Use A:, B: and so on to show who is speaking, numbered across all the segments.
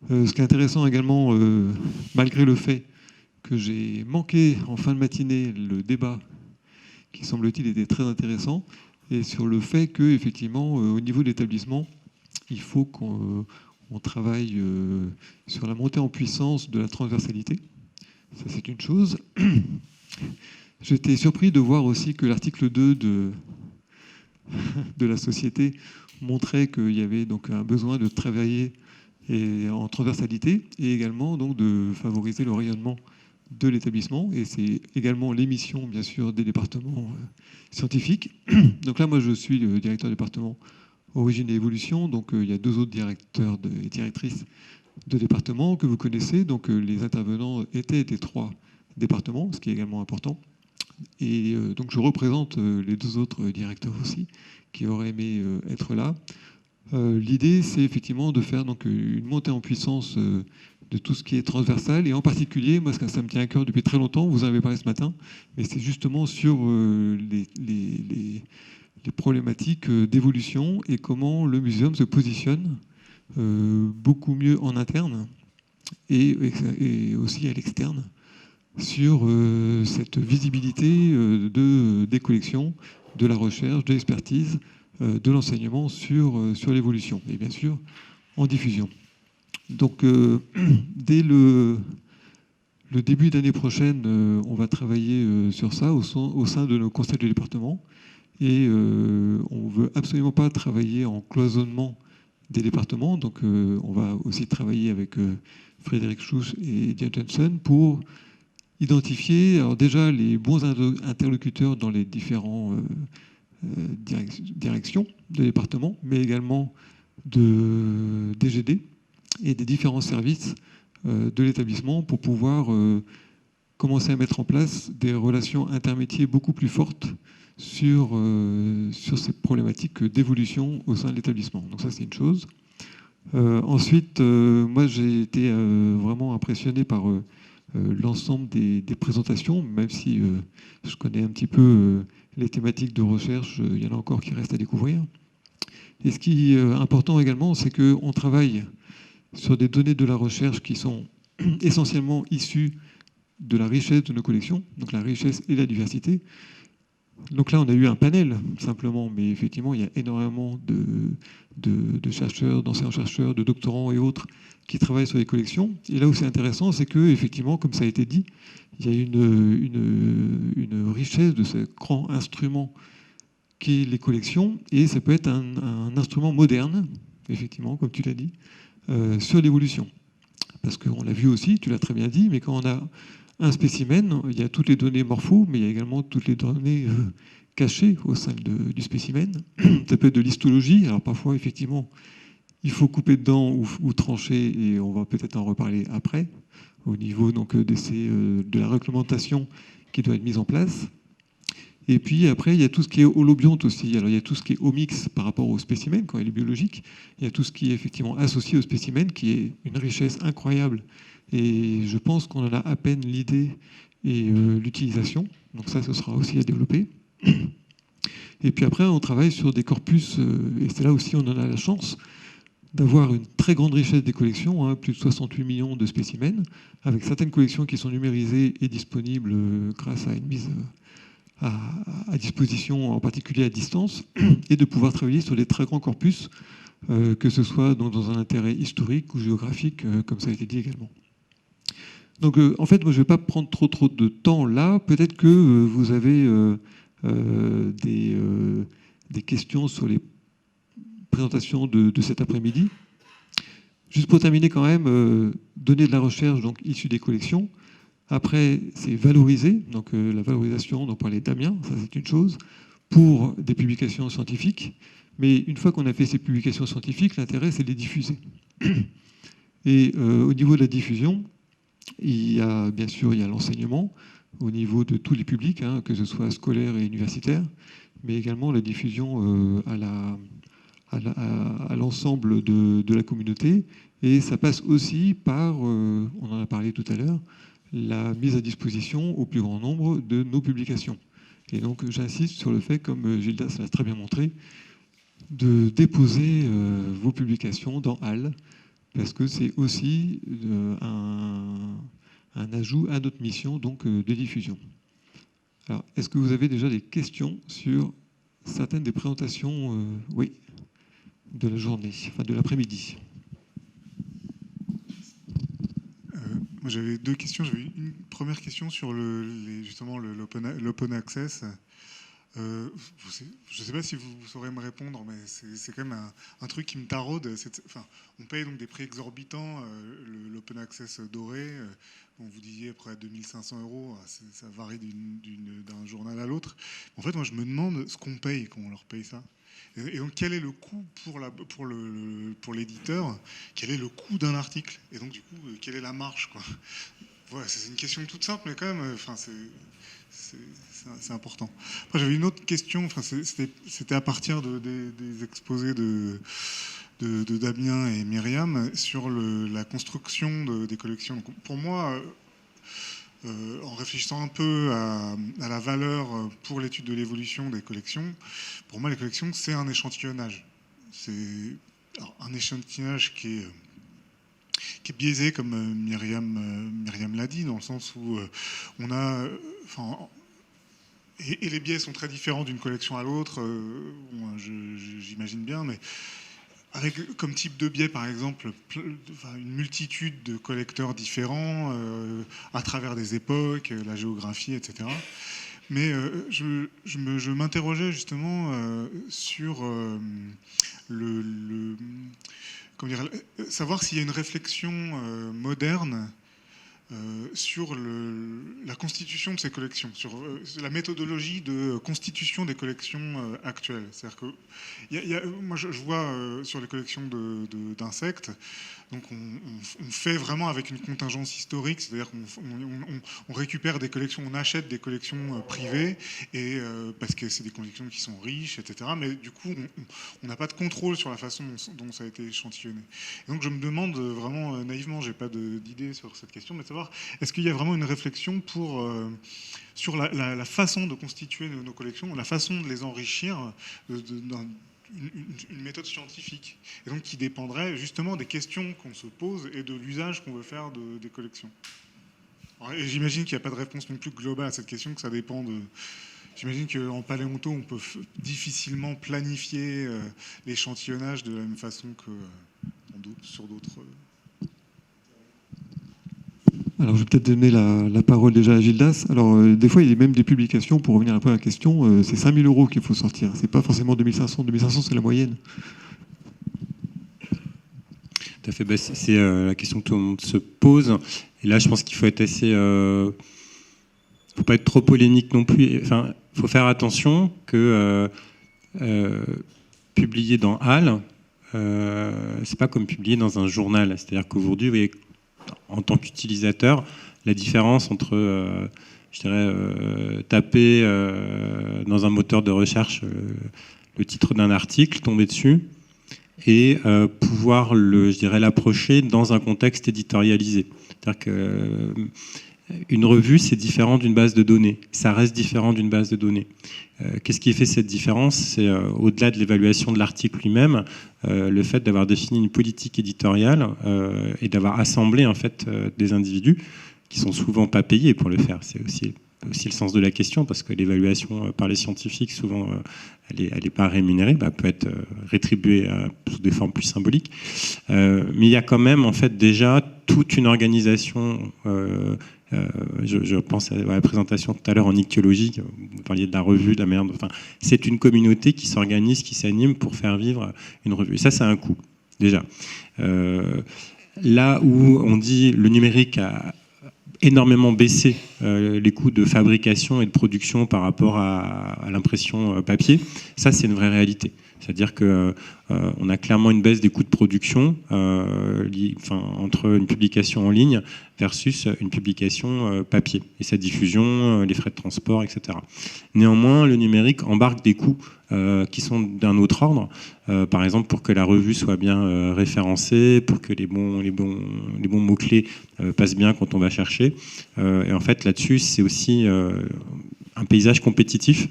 A: Ce qui est intéressant également, malgré le fait que j'ai manqué en fin de matinée le débat qui, semble-t-il, était très intéressant, et sur le fait qu'effectivement, au niveau de l'établissement, il faut qu'on travaille sur la montée en puissance de la transversalité. Ça, c'est une chose. J'étais surpris de voir aussi que l'article 2 de la société montrait qu'il y avait donc un besoin de travailler en transversalité et également donc de favoriser le rayonnement de l'établissement. Et c'est également l'émission, bien sûr, des départements scientifiques. Donc là, moi, je suis le directeur du département Origine et Évolution. Donc il y a deux autres directeurs et directrices de département que vous connaissez. Donc les intervenants étaient des trois départements, ce qui est également important. Et donc je représente les deux autres directeurs aussi, qui auraient aimé être là. L'idée, c'est effectivement de faire donc, une montée en puissance de tout ce qui est transversal, et en particulier, moi, ça me tient à cœur depuis très longtemps, vous en avez parlé ce matin, mais c'est justement sur les problématiques d'évolution et comment le muséum se positionne beaucoup mieux en interne et aussi à l'externe sur cette visibilité des collections, de la recherche, de l'expertise, de l'enseignement sur l'évolution, et bien sûr en diffusion. Donc dès le début d'année prochaine, on va travailler sur ça au sein de nos conseils de département, et on ne veut absolument pas travailler en cloisonnement des départements, donc on va aussi travailler avec Frédéric Schouch et Diane Johnson pour identifier alors déjà les bons interlocuteurs dans les différents directions de département, mais également de DGD et des différents services de l'établissement pour pouvoir commencer à mettre en place des relations intermétiers beaucoup plus fortes sur ces problématiques d'évolution au sein de l'établissement. Donc ça, c'est une chose. Ensuite, moi, j'ai été vraiment impressionné par l'ensemble des présentations, même si je connais un petit peu les thématiques de recherche, il y en a encore qui restent à découvrir. Et ce qui est important également, c'est qu'on travaille sur des données de la recherche qui sont essentiellement issues de la richesse de nos collections, donc la richesse et la diversité. Donc là, on a eu un panel, simplement, mais effectivement, il y a énormément de chercheurs, d'enseignants-chercheurs, de doctorants et autres qui travaillent sur les collections. Et là où c'est intéressant, c'est que, effectivement, comme ça a été dit, il y a une richesse de ce grand instrument qu'est les collections, et ça peut être un instrument moderne, effectivement, comme tu l'as dit, sur l'évolution. Parce qu'on l'a vu aussi, tu l'as très bien dit, mais quand on a un spécimen, il y a toutes les données morpho, mais il y a également toutes les données cachées au sein du spécimen. Ça peut être de l'histologie, alors parfois, effectivement, il faut couper dedans ou trancher, et on va peut-être en reparler après, au niveau donc, de la réglementation qui doit être mise en place. Et puis après, il y a tout ce qui est holobionte aussi. Alors il y a tout ce qui est omics par rapport au spécimen, quand il est biologique. Il y a tout ce qui est effectivement associé au spécimen, qui est une richesse incroyable. Et je pense qu'on en a à peine l'idée et l'utilisation. Donc ça, ce sera aussi à développer. Et puis après, on travaille sur des corpus, et c'est là aussi on en a la chance, d'avoir une très grande richesse des collections, hein, plus de 68 millions de spécimens, avec certaines collections qui sont numérisées et disponibles grâce à une mise à disposition, en particulier à distance, et de pouvoir travailler sur des très grands corpus, que ce soit dans un intérêt historique ou géographique, comme ça a été dit également. Donc en fait, moi je ne vais pas prendre trop de temps là. Peut-être que vous avez des questions sur les présentations de cet après-midi. Juste pour terminer quand même, données de la recherche donc issue des collections. Après, c'est valoriser, donc la valorisation dont parlait Damien, ça c'est une chose, pour des publications scientifiques. Mais une fois qu'on a fait ces publications scientifiques, l'intérêt c'est de les diffuser. Et au niveau de la diffusion, il y a bien sûr l'enseignement au niveau de tous les publics, hein, que ce soit scolaire et universitaire, mais également la diffusion à l'ensemble de la communauté. Et ça passe aussi par, on en a parlé tout à l'heure, la mise à disposition au plus grand nombre de nos publications. Et donc j'insiste sur le fait, comme Gildas l'a très bien montré, de déposer vos publications dans HAL parce que c'est aussi un ajout à notre mission donc, de diffusion. Alors, est-ce que vous avez déjà des questions sur certaines des présentations oui, de la journée, enfin de l'après-midi?
B: Moi, j'avais deux questions. J'avais une première question sur justement l'open access. Je ne sais pas si vous saurez me répondre, mais c'est quand même un truc qui me taraude. Enfin, on paye donc des prix exorbitants, l'open access doré. Bon, vous disiez près de 2500 €, ça varie d'un journal à l'autre. En fait, moi, je me demande ce qu'on paye quand on leur paye ça. Et donc, quel est le coût pour l'éditeur? Quel est le coût d'un article? Et donc, du coup, quelle est la marge, quoi? Voilà, c'est une question toute simple, mais quand même, enfin, c'est important. Après, j'avais une autre question. Enfin, c'était à partir des exposés de Damien et Myriam sur la construction des collections. Donc, pour moi, en réfléchissant un peu à la valeur pour l'étude de l'évolution des collections, pour moi, les collections, c'est un échantillonnage. C'est un échantillonnage qui est biaisé, comme Myriam l'a dit, dans le sens où on a... et les biais sont très différents d'une collection à l'autre, j'imagine bien, mais avec comme type de biais, par exemple, une multitude de collecteurs différents à travers des époques, la géographie, etc. Mais je m'interrogeais justement sur comment dire, savoir s'il y a une réflexion moderne sur la constitution de ces collections, sur la méthodologie de constitution des collections actuelles. C'est-à-dire que moi je vois sur les collections d'insectes, donc on fait vraiment avec une contingence historique, c'est-à-dire qu'on récupère des collections, on achète des collections privées, et parce que c'est des collections qui sont riches, etc. Mais du coup, on n'a pas de contrôle sur la façon dont ça a été échantillonné. Et donc je me demande vraiment naïvement, j'ai pas d'idée sur cette question, mais de savoir, est-ce qu'il y a vraiment une réflexion sur la façon de constituer nos collections, la façon de les enrichir une méthode scientifique, et donc qui dépendrait justement des questions qu'on se pose et de l'usage qu'on veut faire des collections. J'imagine qu'il n'y a pas de réponse non plus globale à cette question, que ça dépend de... J'imagine qu'en paléonto, on peut difficilement planifier l'échantillonnage de la même façon que sur d'autres...
A: Alors, je vais peut-être donner la parole déjà à Gildas. Alors, des fois, il y a même des publications, pour revenir à la première question, c'est 5 000 € qu'il faut sortir. C'est pas forcément 2500. 2500, c'est la moyenne.
C: Tout à fait. Bah, c'est la question que tout le monde se pose. Et là, je pense qu'il faut être assez... faut pas être trop polémique non plus. Enfin, il faut faire attention que publier dans HAL, c'est pas comme publier dans un journal. C'est-à-dire qu'aujourd'hui, vous voyez, en tant qu'utilisateur, la différence entre, je dirais, taper dans un moteur de recherche le titre d'un article, tomber dessus, et pouvoir je dirais, l'approcher dans un contexte éditorialisé. C'est-à-dire que une revue, c'est différent d'une base de données. Ça reste différent d'une base de données. Qu'est-ce qui fait cette différence? C'est au-delà de l'évaluation de l'article lui-même, le fait d'avoir défini une politique éditoriale et d'avoir assemblé en fait des individus qui sont souvent pas payés pour le faire. C'est aussi le sens de la question, parce que l'évaluation par les scientifiques, souvent, elle est pas rémunérée, peut être rétribuée sous des formes plus symboliques. Mais il y a quand même en fait déjà toute une organisation. Je pense à la présentation tout à l'heure en ichthyologie, vous parliez de la revue, de la manière. Enfin, c'est une communauté qui s'organise, qui s'anime pour faire vivre une revue. Et ça a un coût, déjà. Là où on dit le numérique a énormément baissé les coûts de fabrication et de production par rapport à l'impression papier, ça c'est une vraie réalité. C'est-à-dire qu'on a clairement une baisse des coûts de production entre une publication en ligne versus une publication papier, et sa diffusion, les frais de transport, etc. Néanmoins, le numérique embarque des coûts qui sont d'un autre ordre. Par exemple, pour que la revue soit bien référencée, pour que les bons mots-clés passent bien quand on va chercher. Et en fait, là-dessus, c'est aussi un paysage compétitif,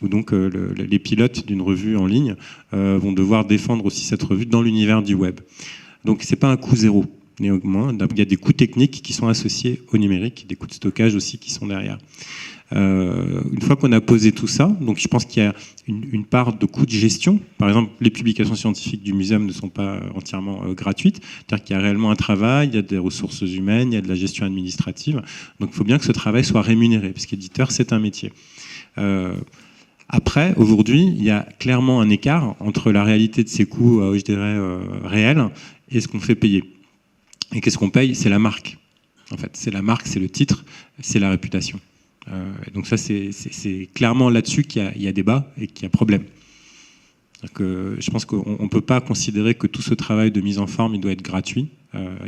C: où donc les pilotes d'une revue en ligne vont devoir défendre aussi cette revue dans l'univers du web. Donc ce n'est pas un coût zéro, néanmoins. Il y a des coûts techniques qui sont associés au numérique, des coûts de stockage aussi qui sont derrière. Une fois qu'on a posé tout ça, donc je pense qu'il y a une part de coût de gestion. Par exemple, les publications scientifiques du muséum ne sont pas entièrement gratuites. C'est-à-dire qu'il y a réellement un travail, il y a des ressources humaines, il y a de la gestion administrative. Donc il faut bien que ce travail soit rémunéré, parce qu'éditeur, c'est un métier. Après, aujourd'hui, il y a clairement un écart entre la réalité de ces coûts, je dirais, réels, et ce qu'on fait payer. Et qu'est-ce qu'on paye? C'est la marque. En fait, c'est la marque, c'est le titre, c'est la réputation. Donc ça, c'est clairement là-dessus qu'il y a débat et qu'il y a problème. Je pense qu'on ne peut pas considérer que tout ce travail de mise en forme, il doit être gratuit.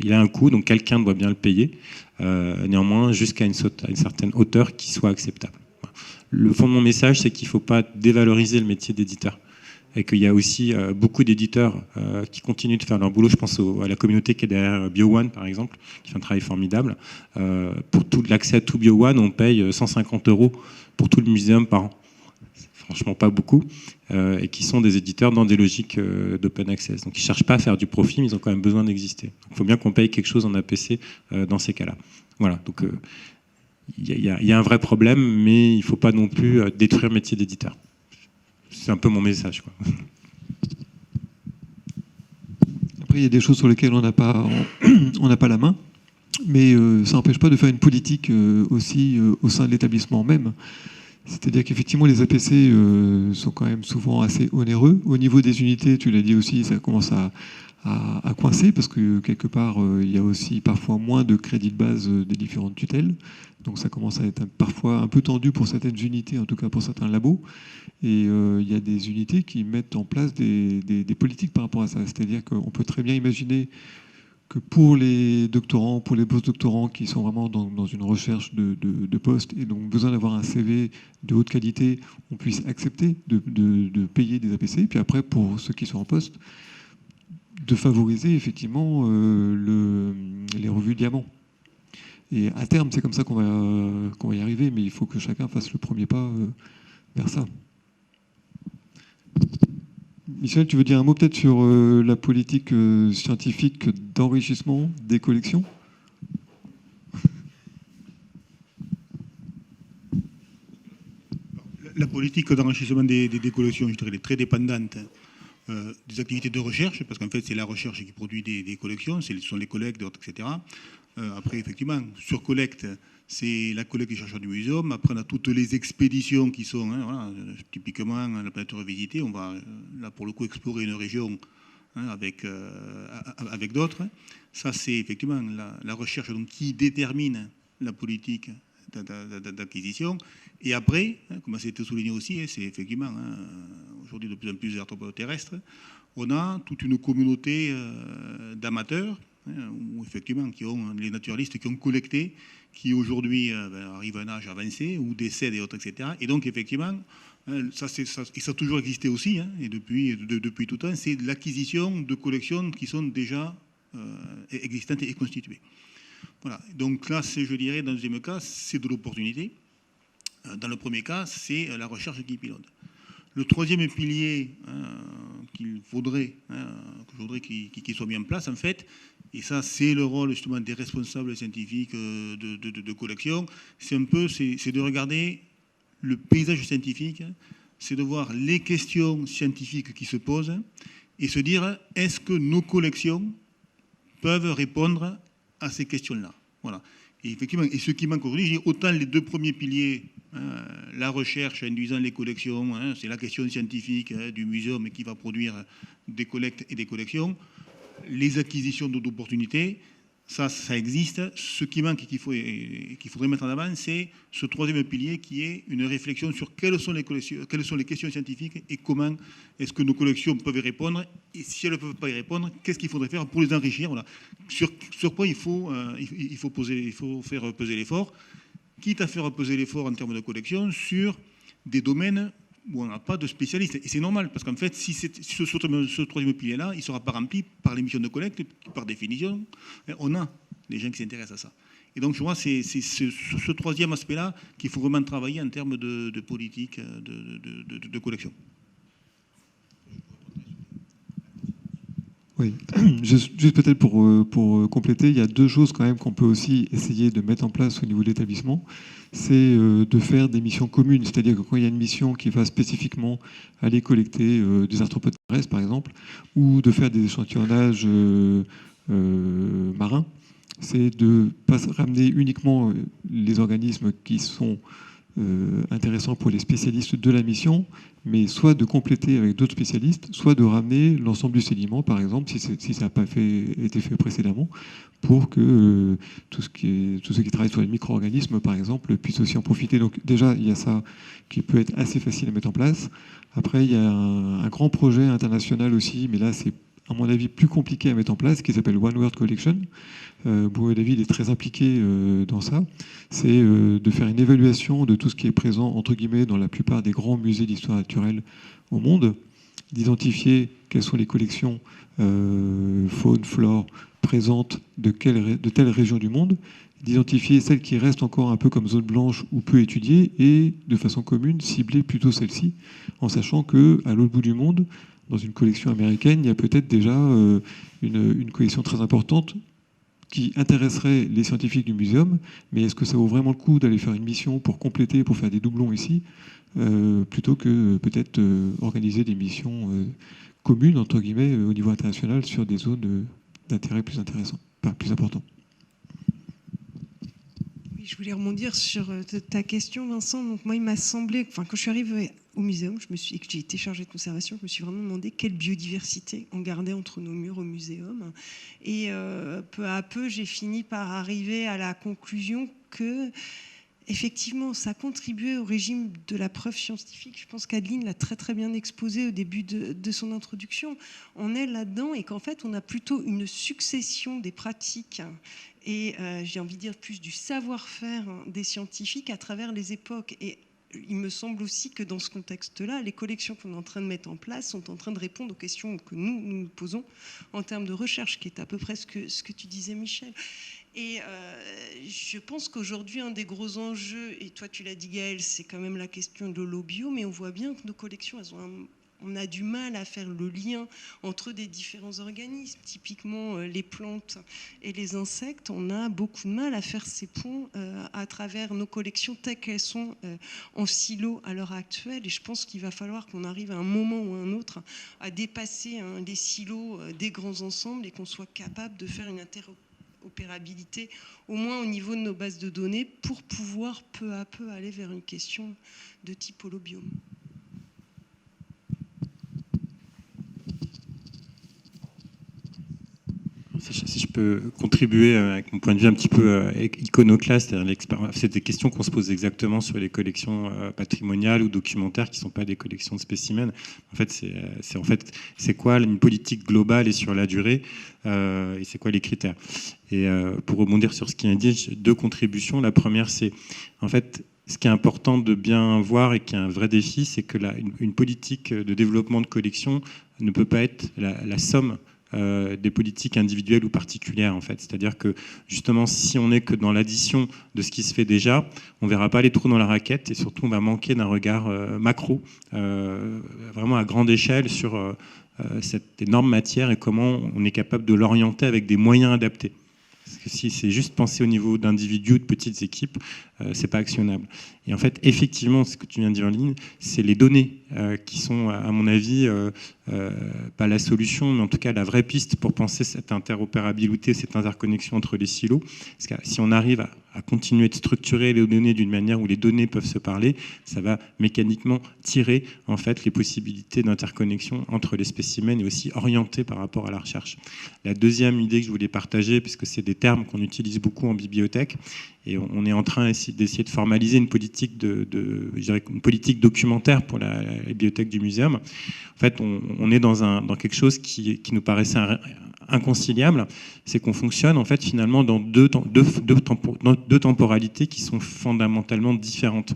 C: Il a un coût, donc quelqu'un doit bien le payer. Néanmoins, jusqu'à une certaine hauteur qui soit acceptable. Le fond de mon message, c'est qu'il ne faut pas dévaloriser le métier d'éditeur. Et qu'il y a aussi beaucoup d'éditeurs qui continuent de faire leur boulot. Je pense à la communauté qui est derrière BioOne, par exemple, qui fait un travail formidable. Pour tout l'accès à tout BioOne, on paye 150 € pour tout le muséum par an. C'est franchement pas beaucoup. Et qui sont des éditeurs dans des logiques d'open access. Donc ils ne cherchent pas à faire du profit, mais ils ont quand même besoin d'exister. Il faut bien qu'on paye quelque chose en APC dans ces cas-là. Voilà, donc il y a un vrai problème, mais il ne faut pas non plus détruire le métier d'éditeur. C'est un peu mon message, quoi.
A: Après, il y a des choses sur lesquelles on n'a pas la main, mais ça n'empêche pas de faire une politique aussi au sein de l'établissement même. C'est-à-dire qu'effectivement, les APC sont quand même souvent assez onéreux. Au niveau des unités, tu l'as dit aussi, ça commence à coincer, parce que quelque part, il y a aussi parfois moins de crédits de base des différentes tutelles. Donc ça commence à être parfois un peu tendu pour certaines unités, en tout cas pour certains labos. Et il y a des unités qui mettent en place des politiques par rapport à ça. C'est-à-dire qu'on peut très bien imaginer que pour les doctorants, pour les post-doctorants qui sont vraiment dans une recherche de poste et donc besoin d'avoir un CV de haute qualité, on puisse accepter de payer des APC. Puis après, pour ceux qui sont en poste, de favoriser effectivement les revues diamants. Et à terme, c'est comme ça qu'on va y arriver, mais il faut que chacun fasse le premier pas vers ça. Michel, tu veux dire un mot peut-être sur la politique scientifique d'enrichissement des collections ?
D: La politique d'enrichissement des collections, je dirais, elle est très dépendante des activités de recherche, parce qu'en fait, c'est la recherche qui produit des collections, ce sont les collectes, etc. Après, effectivement, sur collecte, c'est la collecte des chercheurs du muséum. Après, on a toutes les expéditions qui sont, voilà, typiquement, la planète revisitée. On va, là, pour le coup, explorer une région avec d'autres. Ça, c'est effectivement la recherche donc, qui détermine la politique d'acquisition. Et après, comme ça a été souligné aussi, c'est effectivement, aujourd'hui de plus en plus terrestres, on a toute une communauté d'amateurs, où effectivement, qui ont les naturalistes qui ont collecté, qui aujourd'hui arrivent à un âge avancé, ou décèdent et autres, etc. Et donc, effectivement, ça a toujours existé aussi, et depuis tout temps, c'est l'acquisition de collections qui sont déjà existantes et constituées. Voilà. Donc là, je dirais, dans le deuxième cas, c'est de l'opportunité. Dans le premier cas, c'est la recherche qui pilote. Le troisième pilier qu'il faudrait, qu'il soit mis en place, en fait, et ça, c'est le rôle justement des responsables scientifiques de collection, c'est de regarder le paysage scientifique, c'est de voir les questions scientifiques qui se posent et se dire, est-ce que nos collections peuvent répondre à ces questions-là. Voilà. Et effectivement, et ce qui manque aujourd'hui, autant les deux premiers piliers, la recherche induisant les collections, c'est la question scientifique du muséum qui va produire des collectes et des collections, les acquisitions d'opportunités, ça existe. Ce qui manque et qu'il faudrait mettre en avant, c'est ce troisième pilier qui est une réflexion sur quelles sont les questions scientifiques et comment est-ce que nos collections peuvent y répondre. Et si elles ne peuvent pas y répondre, qu'est-ce qu'il faudrait faire pour les enrichir, voilà. Sur quoi il faut faire peser l'effort, quitte à faire peser l'effort en termes de collection sur des domaines où on n'a pas de spécialistes. Et c'est normal, parce qu'en fait, si ce troisième pilier-là, il ne sera pas rempli par les missions de collecte, par définition, on a des gens qui s'intéressent à ça. Et donc, je vois, c'est ce troisième aspect-là qu'il faut vraiment travailler en termes de politique de collection.
A: Oui, juste peut-être pour compléter, il y a deux choses quand même qu'on peut aussi essayer de mettre en place au niveau de l'établissement. C'est de faire des missions communes, c'est-à-dire que quand il y a une mission qui va spécifiquement aller collecter des arthropodes terrestres, par exemple, ou de faire des échantillonnages marins, c'est de ne pas ramener uniquement les organismes qui sont intéressants pour les spécialistes de la mission, mais soit de compléter avec d'autres spécialistes, soit de ramener l'ensemble du sédiment, par exemple, si ça n'a pas été fait précédemment, pour que tous ceux qui travaillent sur les micro-organismes, par exemple, puissent aussi en profiter. Donc déjà, il y a ça qui peut être assez facile à mettre en place. Après, il y a un grand projet international aussi, mais là, c'est à mon avis plus compliqué à mettre en place, qui s'appelle One World Collection. Bruno David est très impliqué dans ça. C'est de faire une évaluation de tout ce qui est présent, entre guillemets, dans la plupart des grands musées d'histoire naturelle au monde, d'identifier quelles sont les collections faune, flore présentes de telle région du monde, d'identifier celles qui restent encore un peu comme zone blanche ou peu étudiées, et de façon commune, cibler plutôt celles-ci, en sachant qu'à l'autre bout du monde, dans une collection américaine, il y a peut-être déjà une collection très importante qui intéresserait les scientifiques du muséum, mais est-ce que ça vaut vraiment le coup d'aller faire une mission pour compléter, pour faire des doublons ici, plutôt que peut-être organiser des missions communes, entre guillemets, au niveau international, sur des zones d'intérêt plus intéressant, pas plus important.
E: Je voulais rebondir sur ta question, Vincent. Donc moi, il m'a semblé, quand je suis arrivée au muséum, et que j'ai été chargée de conservation, je me suis vraiment demandé quelle biodiversité on gardait entre nos murs au muséum. Et peu à peu, j'ai fini par arriver à la conclusion que, effectivement, ça contribuait au régime de la preuve scientifique. Je pense qu'Adeline l'a très très bien exposé au début de son introduction. On est là-dedans et qu'en fait, on a plutôt une succession des pratiques et j'ai envie de dire plus du savoir-faire des scientifiques à travers les époques. Et il me semble aussi que dans ce contexte-là, les collections qu'on est en train de mettre en place sont en train de répondre aux questions que nous posons en termes de recherche, qui est à peu près ce que tu disais, Michel. Et je pense qu'aujourd'hui, un des gros enjeux, et toi tu l'as dit Gaëlle, c'est quand même la question de l'holobio, mais on voit bien que nos collections, on a du mal à faire le lien entre des différents organismes. Typiquement, les plantes et les insectes, on a beaucoup de mal à faire ces ponts à travers nos collections telles qu'elles sont en silo à l'heure actuelle. Et je pense qu'il va falloir qu'on arrive à un moment ou à un autre à dépasser les silos des grands ensembles et qu'on soit capable de faire une interopérabilité, au moins au niveau de nos bases de données, pour pouvoir peu à peu aller vers une question de type holobiome.
C: Si je peux contribuer avec mon point de vue un petit peu iconoclaste, c'est des questions qu'on se pose exactement sur les collections patrimoniales ou documentaires qui ne sont pas des collections de spécimens. En fait, c'est quoi une politique globale et sur la durée, et c'est quoi les critères. Et pour rebondir sur ce qui est dit, j'ai deux contributions. La première, c'est en fait ce qui est important de bien voir et qui est un vrai défi, c'est que une politique de développement de collection ne peut pas être la somme des politiques individuelles ou particulières, en fait. C'est-à-dire que, justement, si on n'est que dans l'addition de ce qui se fait déjà, on ne verra pas les trous dans la raquette et surtout, on va manquer d'un regard macro, vraiment à grande échelle sur cette énorme matière et comment on est capable de l'orienter avec des moyens adaptés. Parce que si c'est juste penser au niveau d'individus ou de petites équipes, c'est pas actionnable. Et en fait, effectivement, ce que tu viens de dire en ligne, c'est les données qui sont, à mon avis, pas la solution, mais en tout cas la vraie piste pour penser cette interopérabilité, cette interconnexion entre les silos. Parce que si on arrive à continuer de structurer les données d'une manière où les données peuvent se parler, ça va mécaniquement tirer en fait les possibilités d'interconnexion entre les spécimens et aussi orienter par rapport à la recherche. La deuxième idée que je voulais partager, puisque c'est des termes qu'on utilise beaucoup en bibliothèque, et on est en train d'essayer de formaliser une politique je dirais une politique documentaire pour la bibliothèque du muséum. En fait, on est dans quelque chose qui nous paraissait inconciliable, c'est qu'on fonctionne en fait finalement dans deux temporalités qui sont fondamentalement différentes.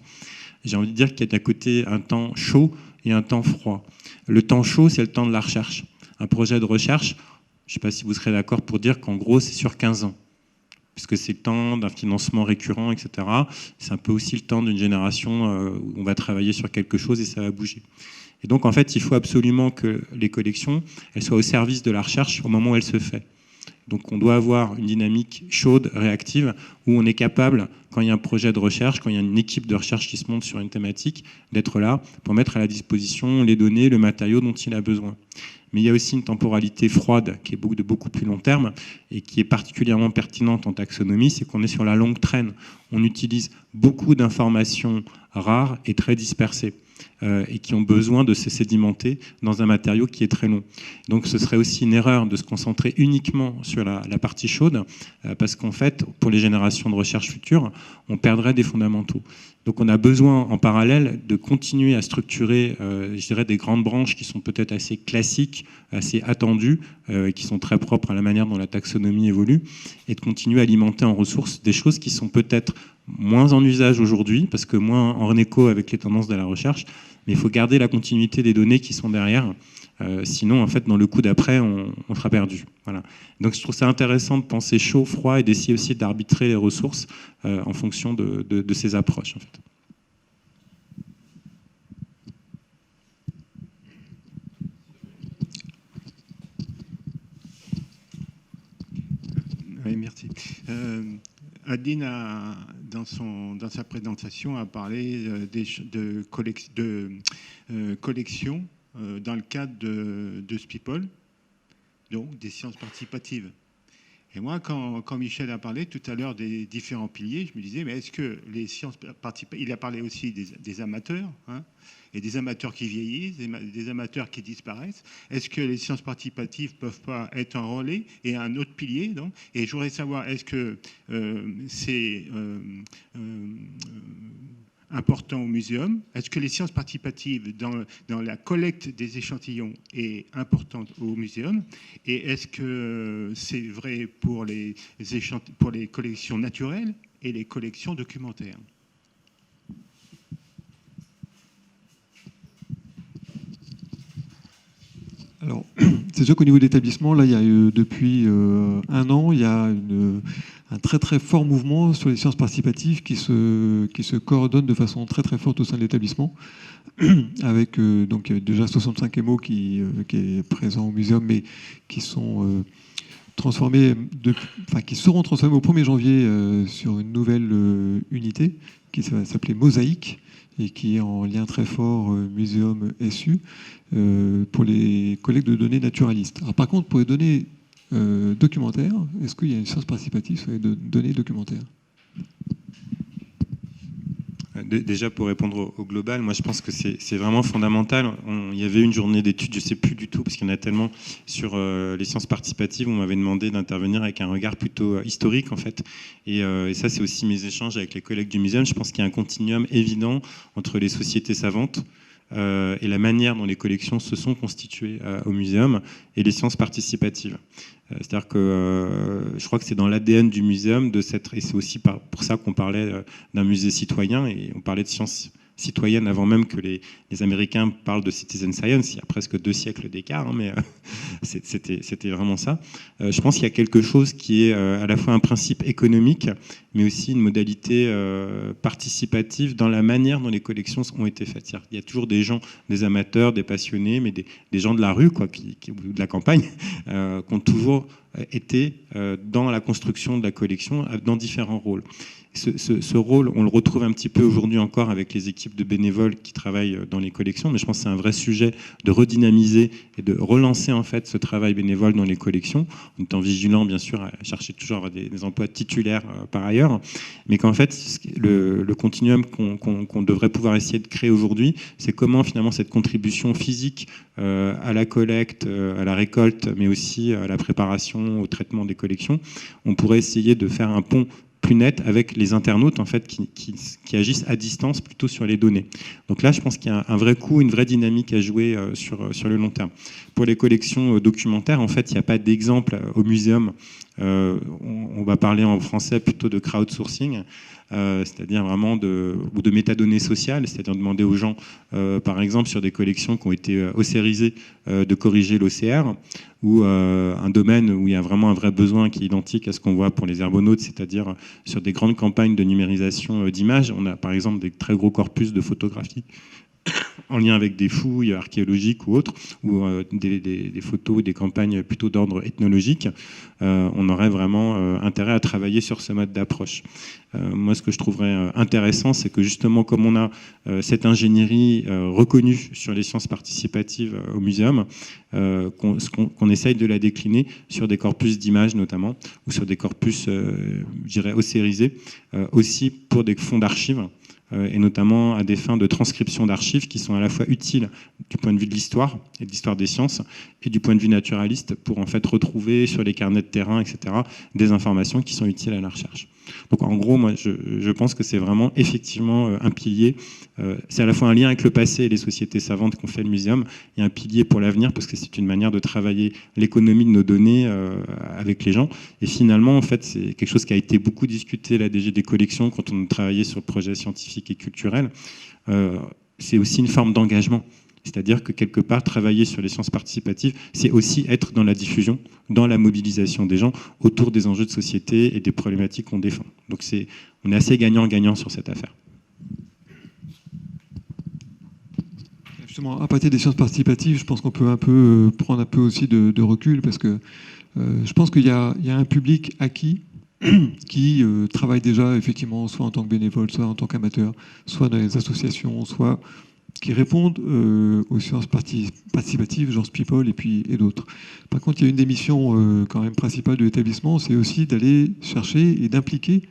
C: J'ai envie de dire qu'il y a d'un côté un temps chaud et un temps froid. Le temps chaud, c'est le temps de la recherche. Un projet de recherche, je ne sais pas si vous serez d'accord pour dire qu'en gros, c'est sur 15 ans. Puisque c'est le temps d'un financement récurrent, etc. C'est un peu aussi le temps d'une génération où on va travailler sur quelque chose et ça va bouger. Et donc, en fait, il faut absolument que les collections elles soient au service de la recherche au moment où elle se fait. Donc, on doit avoir une dynamique chaude, réactive, où on est capable, quand il y a un projet de recherche, quand il y a une équipe de recherche qui se monte sur une thématique, d'être là pour mettre à la disposition les données, le matériau dont il a besoin. Mais il y a aussi une temporalité froide qui est de beaucoup plus long terme et qui est particulièrement pertinente en taxonomie, c'est qu'on est sur la longue traîne. On utilise beaucoup d'informations rares et très dispersées et qui ont besoin de se sédimenter dans un matériau qui est très long. Donc ce serait aussi une erreur de se concentrer uniquement sur la partie chaude parce qu'en fait, pour les générations de recherche futures, on perdrait des fondamentaux. Donc on a besoin en parallèle de continuer à structurer, je dirais, des grandes branches qui sont peut-être assez classiques, assez attendues, qui sont très propres à la manière dont la taxonomie évolue, et de continuer à alimenter en ressources des choses qui sont peut-être moins en usage aujourd'hui, parce que moins en écho avec les tendances de la recherche, mais il faut garder la continuité des données qui sont derrière. Sinon, en fait, dans le coup d'après, on sera perdu. Voilà. Donc, je trouve ça intéressant de penser chaud, froid et d'essayer aussi d'arbitrer les ressources en fonction de ces approches. En fait.
F: Oui, merci. Adeline, dans sa présentation, a parlé de collections dans le cadre de SPIPOL, donc des sciences participatives. Et moi, quand Michel a parlé tout à l'heure des différents piliers, je me disais, mais est-ce que les sciences participatives, il a parlé aussi des amateurs, hein, et des amateurs qui vieillissent, des amateurs qui disparaissent. Est-ce que les sciences participatives ne peuvent pas être un relais et un autre pilier donc. Et je voudrais savoir, est-ce que c'est important au muséum? Est-ce que les sciences participatives dans la collecte des échantillons est importante au muséum? Et est-ce que c'est vrai pour les collections naturelles et les collections documentaires?
A: Alors, c'est sûr qu'au niveau de l'établissement, là, il y a depuis 1 an, il y a un très très fort mouvement sur les sciences participatives qui se coordonnent de façon très très forte au sein de l'établissement, avec donc déjà 65 MO qui est présent au muséum, mais qui sont transformés, qui seront transformés au 1er janvier sur une nouvelle unité qui va s'appeler Mosaïque, et qui est en lien très fort Muséum SU pour les collectes de données naturalistes. Alors, par contre, pour les données documentaires, est-ce qu'il y a une science participative sur les données documentaires?
C: Déjà, pour répondre au global, moi je pense que c'est vraiment fondamental. Il y avait une journée d'études, je ne sais plus du tout, parce qu'il y en a tellement sur les sciences participatives, on m'avait demandé d'intervenir avec un regard plutôt historique en fait. Et ça, c'est aussi mes échanges avec les collègues du muséum. Je pense qu'il y a un continuum évident entre les sociétés savantes et la manière dont les collections se sont constituées au muséum et les sciences participatives. C'est-à-dire que je crois que c'est dans l'ADN du muséum et c'est aussi pour ça qu'on parlait d'un musée citoyen et on parlait de sciences citoyennes avant même que les Américains parlent de citizen science. Il y a presque 2 siècles d'écart, hein, mais c'était vraiment ça. Je pense qu'il y a quelque chose qui est à la fois un principe économique, mais aussi une modalité participative dans la manière dont les collections ont été faites. Il y a toujours des gens, des amateurs, des passionnés, mais des gens de la rue, quoi, ou de la campagne, qui ont toujours été dans la construction de la collection, dans différents rôles. Ce rôle, on le retrouve un petit peu aujourd'hui encore avec les équipes de bénévoles qui travaillent dans les collections, mais je pense que c'est un vrai sujet de redynamiser et de relancer en fait ce travail bénévole dans les collections, en étant vigilant bien sûr à chercher toujours des emplois titulaires par ailleurs, mais qu'en fait le continuum qu'on devrait pouvoir essayer de créer aujourd'hui, c'est comment finalement cette contribution physique à la collecte, à la récolte, mais aussi à la préparation, au traitement des collections, on pourrait essayer de faire un pont plus net avec les internautes en fait qui agissent à distance plutôt sur les données. Donc là, je pense qu'il y a un vrai coup, une vraie dynamique à jouer sur le long terme. Pour les collections documentaires, en fait, il n'y a pas d'exemple au muséum. On va parler en français plutôt de crowdsourcing, c'est-à-dire vraiment de métadonnées sociales, c'est-à-dire demander aux gens, par exemple, sur des collections qui ont été ossérisées, de corriger l'OCR, ou un domaine où il y a vraiment un vrai besoin qui est identique à ce qu'on voit pour les herbonautes, c'est-à-dire sur des grandes campagnes de numérisation d'images. On a par exemple des très gros corpus de photographie en lien avec des fouilles archéologiques ou autres, ou des photos, des campagnes plutôt d'ordre ethnologique, on aurait vraiment intérêt à travailler sur ce mode d'approche. Moi, ce que je trouverais intéressant, c'est que justement, comme on a cette ingénierie reconnue sur les sciences participatives au muséum, qu'on essaye de la décliner sur des corpus d'images notamment, ou sur des corpus, je dirais, ossérisés, aussi pour des fonds d'archives, et notamment à des fins de transcription d'archives qui sont à la fois utiles du point de vue de l'histoire et de l'histoire des sciences, et du point de vue naturaliste, pour en fait retrouver sur les carnets de terrain, etc., des informations qui sont utiles à la recherche. Donc en gros, moi, je pense que c'est vraiment effectivement un pilier. C'est à la fois un lien avec le passé et les sociétés savantes qu'ont fait le muséum, et un pilier pour l'avenir, parce que c'est une manière de travailler l'économie de nos données avec les gens. Et finalement, en fait, c'est quelque chose qui a été beaucoup discuté à la DG des collections quand on travaillait sur le projet scientifique et culturel. C'est aussi une forme d'engagement. C'est-à-dire que quelque part, travailler sur les sciences participatives, c'est aussi être dans la diffusion, dans la mobilisation des gens autour des enjeux de société et des problématiques qu'on défend. Donc on est assez gagnant-gagnant sur cette affaire.
A: Justement, à partir des sciences participatives, je pense qu'on peut un peu prendre un peu aussi de recul, parce que je pense qu'il y a un public acquis qui travaille déjà effectivement soit en tant que bénévole, soit en tant qu'amateur, soit dans les associations, soit qui répondent aux sciences participatives, genre People et d'autres. Par contre, il y a une des missions quand même principales de l'établissement, c'est aussi d'aller chercher et d'impliquer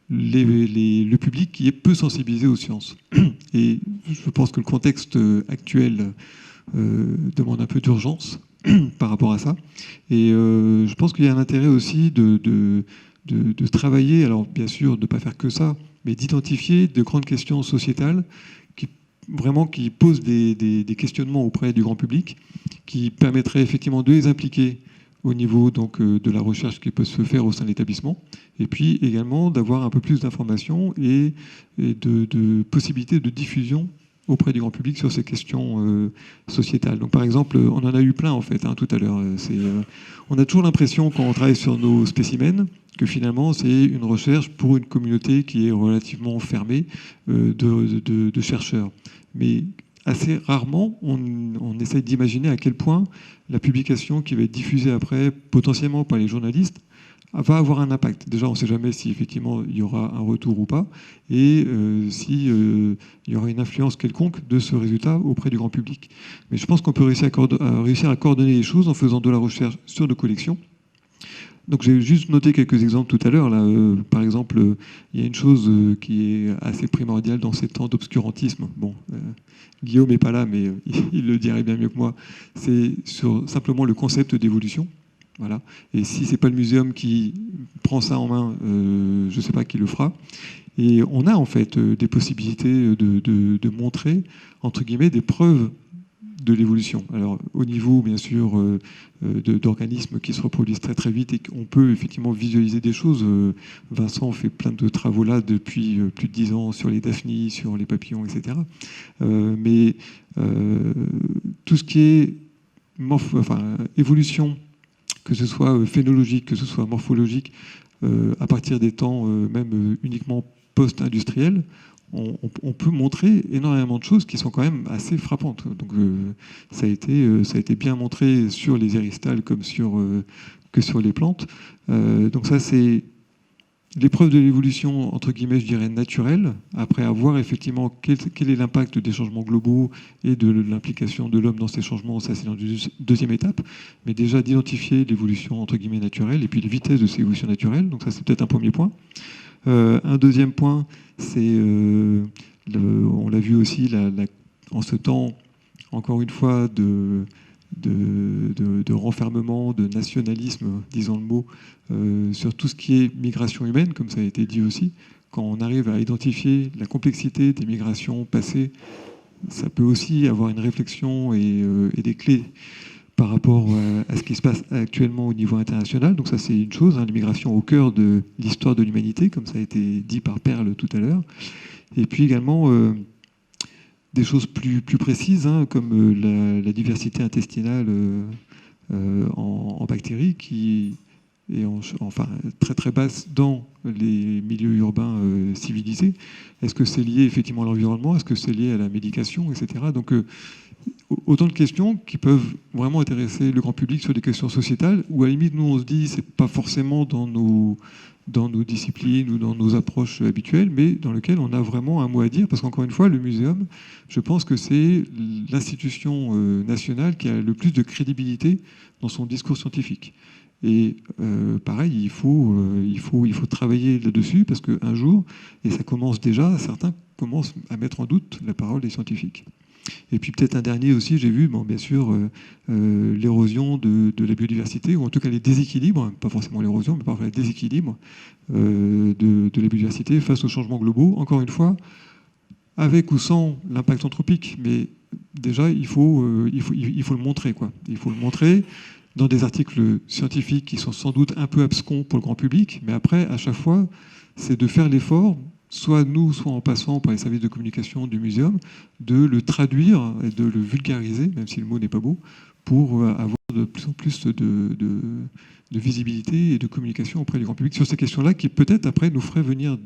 A: le public qui est peu sensibilisé aux sciences. Et je pense que le contexte actuel demande un peu d'urgence par rapport à ça. Et je pense qu'il y a un intérêt aussi de travailler, alors bien sûr de ne pas faire que ça, mais d'identifier de grandes questions sociétales qui posent des questionnements auprès du grand public, qui permettraient effectivement de les impliquer au niveau donc, de la recherche qui peut se faire au sein de l'établissement, et puis également d'avoir un peu plus d'informations et de possibilités de diffusion auprès du grand public sur ces questions sociétales. Donc par exemple, on en a eu plein en fait tout à l'heure. On a toujours l'impression quand on travaille sur nos spécimens que finalement c'est une recherche pour une communauté qui est relativement fermée de chercheurs. Mais assez rarement, on essaye d'imaginer à quel point la publication qui va être diffusée après, potentiellement par les journalistes, va avoir un impact. Déjà, on ne sait jamais si effectivement il y aura un retour ou pas, et si il y aura une influence quelconque de ce résultat auprès du grand public. Mais je pense qu'on peut réussir à coordonner les choses en faisant de la recherche sur nos collections. Donc j'ai juste noté quelques exemples tout à l'heure. Par exemple, il y a une chose qui est assez primordiale dans ces temps d'obscurantisme. Bon, Guillaume n'est pas là, mais il le dirait bien mieux que moi. C'est sur simplement le concept d'évolution. Voilà. Et si c'est pas le muséum qui prend ça en main, je ne sais pas qui le fera. Et on a en fait des possibilités de montrer, entre guillemets, des preuves de l'évolution. Alors au niveau bien sûr d'organismes qui se reproduisent très très vite et qu'on peut effectivement visualiser des choses. Vincent fait plein de travaux là depuis plus de 10 ans sur les daphnies, sur les papillons, etc. Mais tout ce qui est évolution, que ce soit phénologique, que ce soit morphologique, à partir des temps même uniquement post-industriels, on peut montrer énormément de choses qui sont quand même assez frappantes. Donc ça a été bien montré sur les éristales comme que sur les plantes. Donc ça, c'est l'épreuve de l'évolution, entre guillemets, je dirais, naturelle, après avoir effectivement quel est l'impact des changements globaux et de l'implication de l'homme dans ces changements. Ça, c'est la deuxième étape. Mais déjà d'identifier l'évolution, entre guillemets, naturelle, et puis les vitesses de ces évolutions naturelles. Donc ça, c'est peut-être un premier point. Un deuxième point, c'est, on l'a vu aussi, en ce temps, encore une fois, de renfermement, de nationalisme, disons le mot, sur tout ce qui est migration humaine, comme ça a été dit aussi. Quand on arrive à identifier la complexité des migrations passées, ça peut aussi avoir une réflexion et des clés par rapport à ce qui se passe actuellement au niveau international. Donc ça, c'est une chose, l'immigration au cœur de l'histoire de l'humanité, comme ça a été dit par Perle tout à l'heure. Et puis également des choses plus précises, comme la diversité intestinale en bactéries, qui enfin très très basse dans les milieux urbains civilisés. Est-ce que c'est lié effectivement à l'environnement? Est-ce que c'est lié à la médication, etc. Donc autant de questions qui peuvent vraiment intéresser le grand public sur des questions sociétales, où à la limite nous on se dit c'est pas forcément dans nos disciplines ou dans nos approches habituelles, mais dans lequel on a vraiment un mot à dire, parce qu'encore une fois, le muséum, je pense que c'est l'institution nationale qui a le plus de crédibilité dans son discours scientifique. Et pareil, il faut travailler là-dessus, parce qu'un jour, et ça commence déjà, certains commencent à mettre en doute la parole des scientifiques. Et puis peut-être un dernier aussi, j'ai vu, bien sûr, l'érosion de la biodiversité, ou en tout cas les déséquilibres, pas forcément l'érosion, mais parfois les déséquilibres de la biodiversité face aux changements globaux. Encore une fois, avec ou sans l'impact anthropique, mais déjà, il faut le montrer, quoi. Il faut le montrer dans des articles scientifiques qui sont sans doute un peu abscons pour le grand public, mais après, à chaque fois, c'est de faire l'effort, soit nous, soit en passant par les services de communication du muséum, de le traduire et de le vulgariser, même si le mot n'est pas beau, pour avoir de plus en plus de visibilité et de communication auprès du grand public sur ces questions-là, qui peut-être après nous feraient venir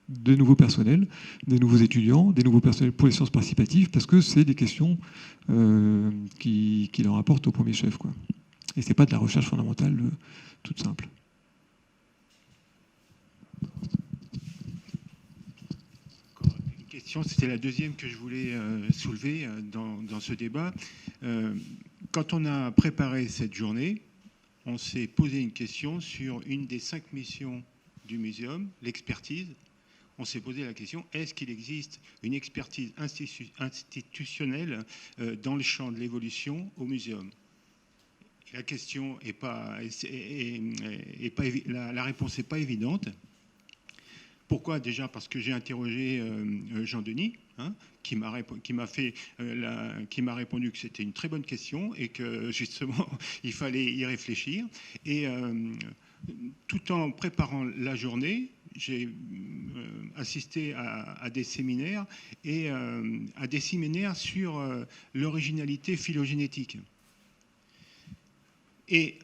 A: de nouveaux personnels, des nouveaux étudiants, des nouveaux personnels pour les sciences participatives, parce que c'est des questions qui leur apportent au premier chef, quoi. Et ce n'est pas de la recherche fondamentale toute simple.
F: Une question, c'était la deuxième que je voulais soulever dans ce débat. Quand on a préparé cette journée, on s'est posé une question sur une des 5 missions du muséum, l'expertise. On s'est posé la question, est-ce qu'il existe une expertise institutionnelle dans le champ de l'évolution au muséum? La question est pas, la réponse n'est pas évidente. Pourquoi? Déjà parce que j'ai interrogé Jean-Denis, qui m'a répondu que c'était une très bonne question et que justement il fallait y réfléchir. Et tout en préparant la journée, j'ai assisté à des séminaires et à des séminaires sur l'originalité phylogénétique. Et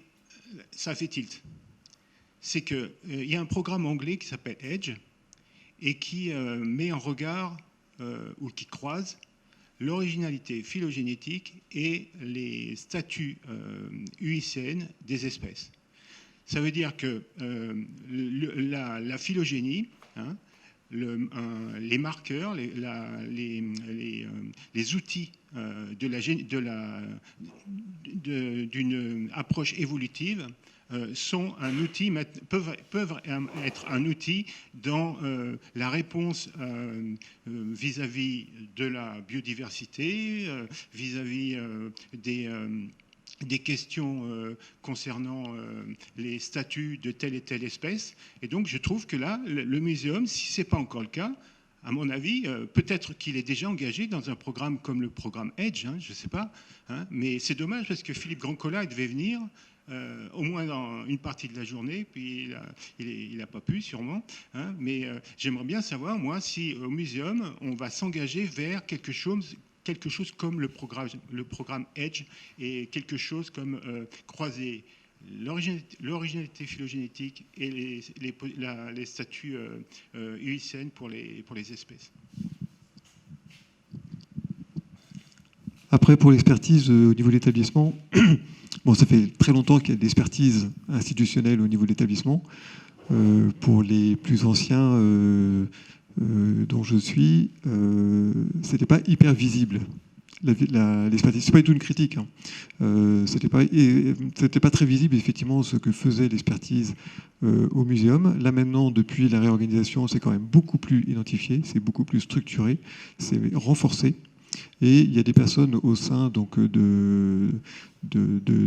F: ça fait tilt. C'est qu'il y a un programme anglais qui s'appelle EDGE et qui met en regard ou qui croise l'originalité phylogénétique et les statuts UICN des espèces. Ça veut dire que la phylogénie, les marqueurs, les outils d'une approche évolutive sont un outil, peuvent être un outil dans la réponse vis-à-vis de la biodiversité, vis-à-vis des questions concernant les statuts de telle et telle espèce. Et donc, je trouve que là, le muséum, si ce n'est pas encore le cas, à mon avis, peut-être qu'il est déjà engagé dans un programme comme le programme EDGE, je ne sais pas, mais c'est dommage parce que Philippe Grandcola, il devait venir au moins dans une partie de la journée, puis il n'a pas pu sûrement, mais j'aimerais bien savoir, moi, si au muséum, on va s'engager vers quelque chose comme le programme EDGE et quelque chose comme croiser l'originalité phylogénétique et les statuts UICN pour les espèces.
A: Après, pour l'expertise au niveau de l'établissement, bon, ça fait très longtemps qu'il y a de l'expertise institutionnelle au niveau de l'établissement. Pour les plus anciens dont je suis, c'était pas hyper visible. L'expertise, c'est pas du tout une critique. C'était pas très visible effectivement ce que faisait l'expertise au muséum. Là maintenant, depuis la réorganisation, c'est quand même beaucoup plus identifié, c'est beaucoup plus structuré, c'est renforcé. Et il y a des personnes au sein donc, de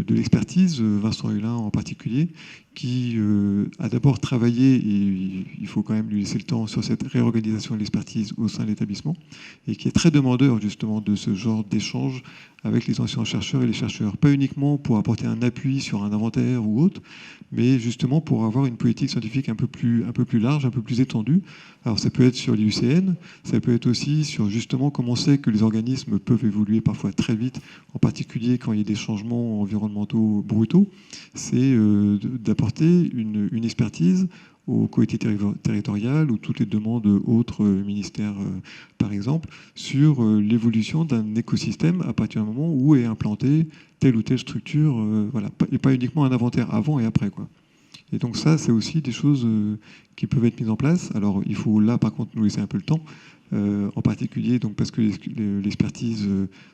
A: l'expertise, Vincent Hulin en particulier, qui a d'abord travaillé, et il faut quand même lui laisser le temps, sur cette réorganisation de l'expertise au sein de l'établissement, et qui est très demandeur justement de ce genre d'échange avec les anciens chercheurs et les chercheurs. Pas uniquement pour apporter un appui sur un inventaire ou autre, mais justement pour avoir une politique scientifique un peu plus large, un peu plus étendue. Alors ça peut être sur l'IUCN, ça peut être aussi sur justement comment c'est que les organismes mécanismes peuvent évoluer parfois très vite, en particulier quand il y a des changements environnementaux brutaux, c'est d'apporter une expertise aux collectivités territoriales ou toutes les demandes autres ministères, par exemple, sur l'évolution d'un écosystème à partir du moment où est implantée telle ou telle structure, voilà, et pas uniquement un inventaire avant et après, quoi. Et donc ça, c'est aussi des choses qui peuvent être mises en place. Alors il faut là, par contre, nous laisser un peu le temps, en particulier donc, parce que l'expertise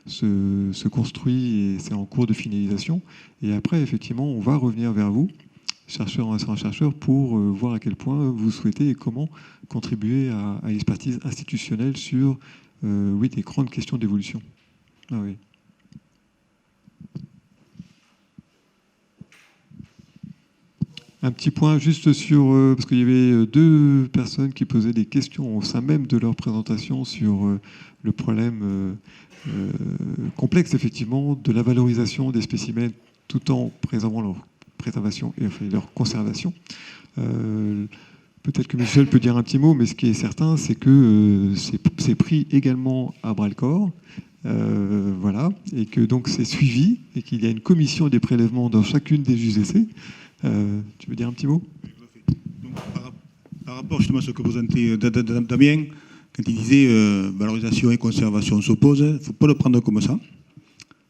A: se construit et c'est en cours de finalisation. Et après, effectivement, on va revenir vers vous, chercheurs en chercheurs, pour voir à quel point vous souhaitez et comment contribuer à l'expertise institutionnelle sur oui, des grandes questions d'évolution. Ah, oui. Un petit point juste sur, parce qu'il y avait deux personnes qui posaient des questions au sein même de leur présentation sur le problème complexe, effectivement, de la valorisation des spécimens tout en préservant leur préservation et enfin, leur conservation. Peut-être que Michel peut dire un petit mot, mais ce qui est certain, c'est que c'est pris également à bras-le-corps. Voilà, et que donc c'est suivi et qu'il y a une commission des prélèvements dans chacune des UGC. Tu veux dire un petit mot?
D: Donc, par rapport justement à ce que présentait Damien, quand il disait valorisation et conservation s'opposent, il ne faut pas le prendre comme ça.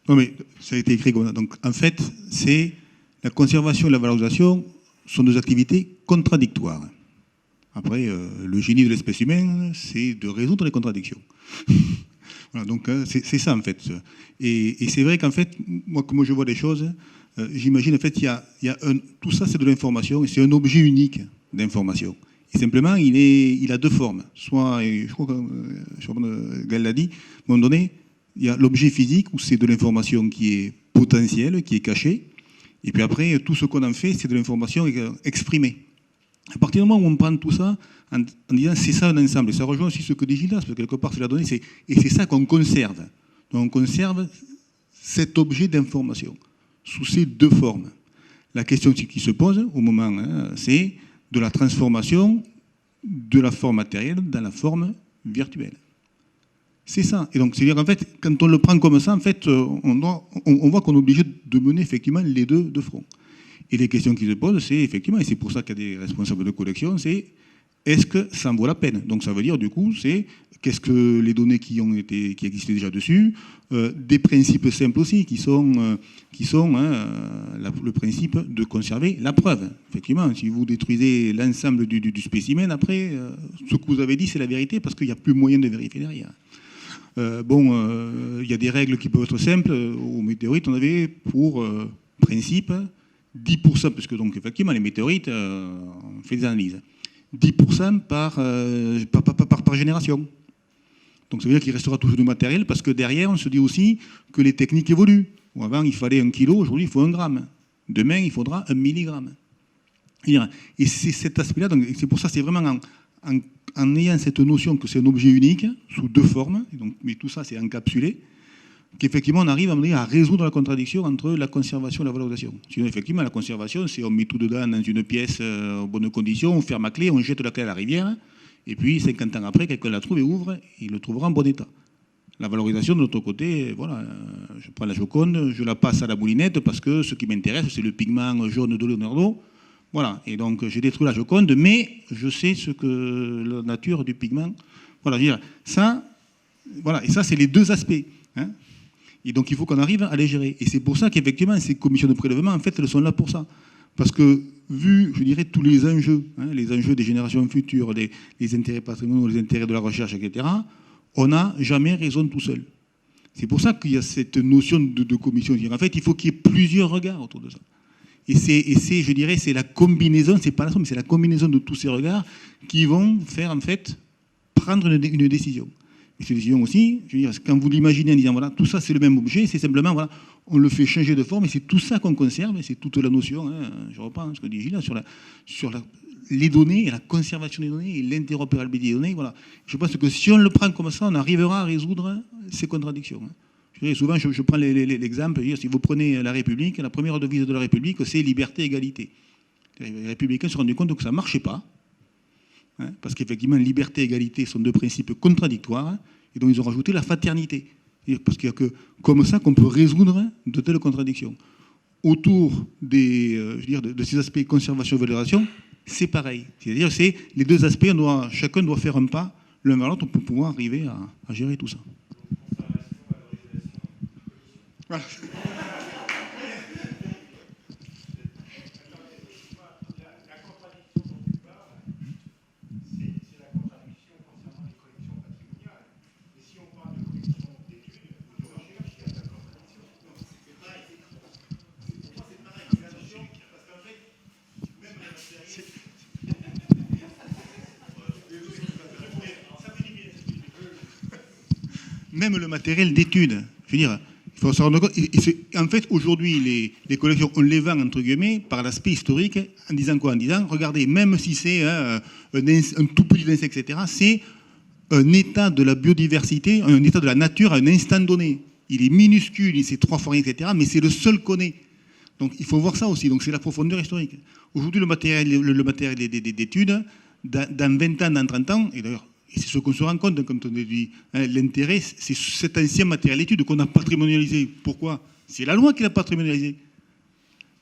D: Non mais ça a été écrit comme ça. Donc en fait, c'est la conservation et la valorisation sont deux activités contradictoires. Après, le génie de l'espèce humaine, c'est de résoudre les contradictions. Voilà, donc c'est ça en fait. Et c'est vrai qu'en fait, moi comme je vois les choses, j'imagine en fait il y a tout ça c'est de l'information et c'est un objet unique d'information. Et simplement il a deux formes. Soit, et je crois que Gaël l'a dit, à un moment donné, il y a l'objet physique où c'est de l'information qui est potentielle, qui est cachée. Et puis après, tout ce qu'on en fait, c'est de l'information exprimée. À partir du moment où on prend tout ça en disant c'est ça un ensemble, et ça rejoint aussi ce que dit Gildas, parce que quelque part c'est la donnée, et c'est ça qu'on conserve. Donc on conserve cet objet d'information sous ces deux formes. La question qui se pose au moment, c'est de la transformation de la forme matérielle dans la forme virtuelle. C'est ça. Et donc, c'est-à-dire qu'en fait, quand on le prend comme ça, en fait, on voit qu'on est obligé de mener effectivement les deux de front. Et les questions qui se posent, c'est effectivement, et c'est pour ça qu'il y a des responsables de collection, c'est est-ce que ça en vaut la peine? Donc ça veut dire, du coup, c'est qu'est-ce que les données qui existaient déjà dessus, des principes simples aussi, qui sont le principe de conserver la preuve. Effectivement, si vous détruisez l'ensemble du spécimen, après, ce que vous avez dit, c'est la vérité, parce qu'il n'y a plus moyen de vérifier derrière. Il y a des règles qui peuvent être simples. Aux météorites, on avait pour principe 10%, parce que donc effectivement les météorites, on fait des analyses, 10% par génération. Donc ça veut dire qu'il restera toujours du matériel, parce que derrière on se dit aussi que les techniques évoluent. Avant il fallait 1 kilo, aujourd'hui il faut 1 gramme. Demain il faudra 1 milligramme. Et c'est cet aspect-là, donc c'est pour ça c'est vraiment en ayant cette notion que c'est un objet unique, sous deux formes, donc, mais tout ça c'est encapsulé, qu'effectivement on arrive à résoudre la contradiction entre la conservation et la valorisation. Sinon effectivement la conservation c'est on met tout dedans dans une pièce en bonnes conditions, on ferme la clé, on jette la clé à la rivière, et puis 50 ans après quelqu'un la trouve et ouvre, il le trouvera en bon état. La valorisation de l'autre côté, voilà, je prends la Joconde, je la passe à la moulinette parce que ce qui m'intéresse c'est le pigment jaune de Leonardo. Voilà, et donc j'ai détruit la Joconde, mais je sais ce que la nature du pigment. Voilà, je veux dire, ça, voilà, et ça c'est les deux aspects. Hein. Et donc il faut qu'on arrive à les gérer. Et c'est pour ça qu'effectivement ces commissions de prélèvement, en fait, elles sont là pour ça. Parce que vu, je dirais, tous les enjeux des générations futures, les intérêts patrimoniaux, les intérêts de la recherche, etc., on n'a jamais raison tout seul. C'est pour ça qu'il y a cette notion de commission. En fait, il faut qu'il y ait plusieurs regards autour de ça. Et c'est, je dirais, c'est la combinaison, c'est pas la somme, mais c'est la combinaison de tous ces regards qui vont faire, en fait, prendre une décision. Et cette décision aussi, je veux dire, quand vous l'imaginez en disant, voilà, tout ça c'est le même objet, c'est simplement, voilà, on le fait changer de forme et c'est tout ça qu'on conserve, et c'est toute la notion, je reprends ce que dit Gilles, sur les données et la conservation des données et l'interopérabilité des données. Voilà. Je pense que si on le prend comme ça, on arrivera à résoudre ces contradictions. Souvent, je prends l'exemple, si vous prenez la République, la première devise de la République, c'est liberté, égalité. Les républicains se sont rendus compte que ça ne marchait pas, parce qu'effectivement, liberté et égalité sont deux principes contradictoires, et donc ils ont rajouté la fraternité. Parce qu'il n'y a que comme ça qu'on peut résoudre de telles contradictions. Autour de ces aspects conservation-valorisation, c'est pareil. C'est-à-dire que les deux aspects, chacun doit faire un pas l'un vers l'autre pour pouvoir arriver à gérer tout ça.
B: Voilà.
D: Même le matériel d'étude, je veux dire, il faut se rendre compte. En fait, aujourd'hui, les collections, on les vend, entre guillemets, par l'aspect historique, en disant quoi? En disant, regardez, même si c'est un tout petit insecte, etc., c'est un état de la biodiversité, un état de la nature à un instant donné. Il est minuscule, il sait 3 fois rien, etc., mais c'est le seul qu'on ait. Donc il faut voir ça aussi. Donc c'est la profondeur historique. Aujourd'hui, le matériel d'étude, dans 20 ans, dans 30 ans, et d'ailleurs, et c'est ce qu'on se rend compte quand on dit l'intérêt, c'est cet ancien matériel d'étude qu'on a patrimonialisé. Pourquoi? C'est la loi qui l'a patrimonialisé.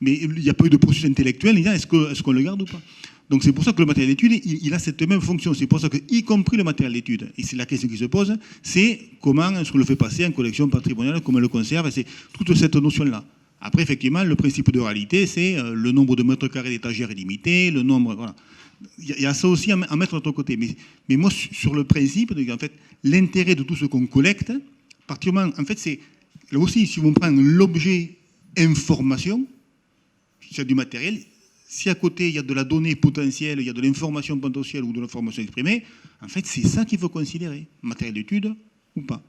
D: Mais il n'y a pas eu de processus intellectuel en disant est-ce qu'on le garde ou pas. Donc c'est pour ça que le matériel d'étude, il a cette même fonction. C'est pour ça que, y compris le matériel d'étude, et c'est la question qui se pose, c'est comment est-ce qu'on le fait passer en collection patrimoniale, comment on le conserve, et c'est toute cette notion-là. Après, effectivement, le principe de réalité, c'est le nombre de mètres carrés d'étagères est limité, le nombre... Voilà. Il y a ça aussi à mettre de notre côté. Mais moi, sur le principe, en fait, l'intérêt de tout ce qu'on collecte, particulièrement, en fait, c'est... Là aussi, si on prend l'objet information, c'est du matériel, si à côté, il y a de la donnée potentielle, il y a de l'information potentielle ou de l'information exprimée, en fait, c'est ça qu'il faut considérer, matériel d'étude ou pas.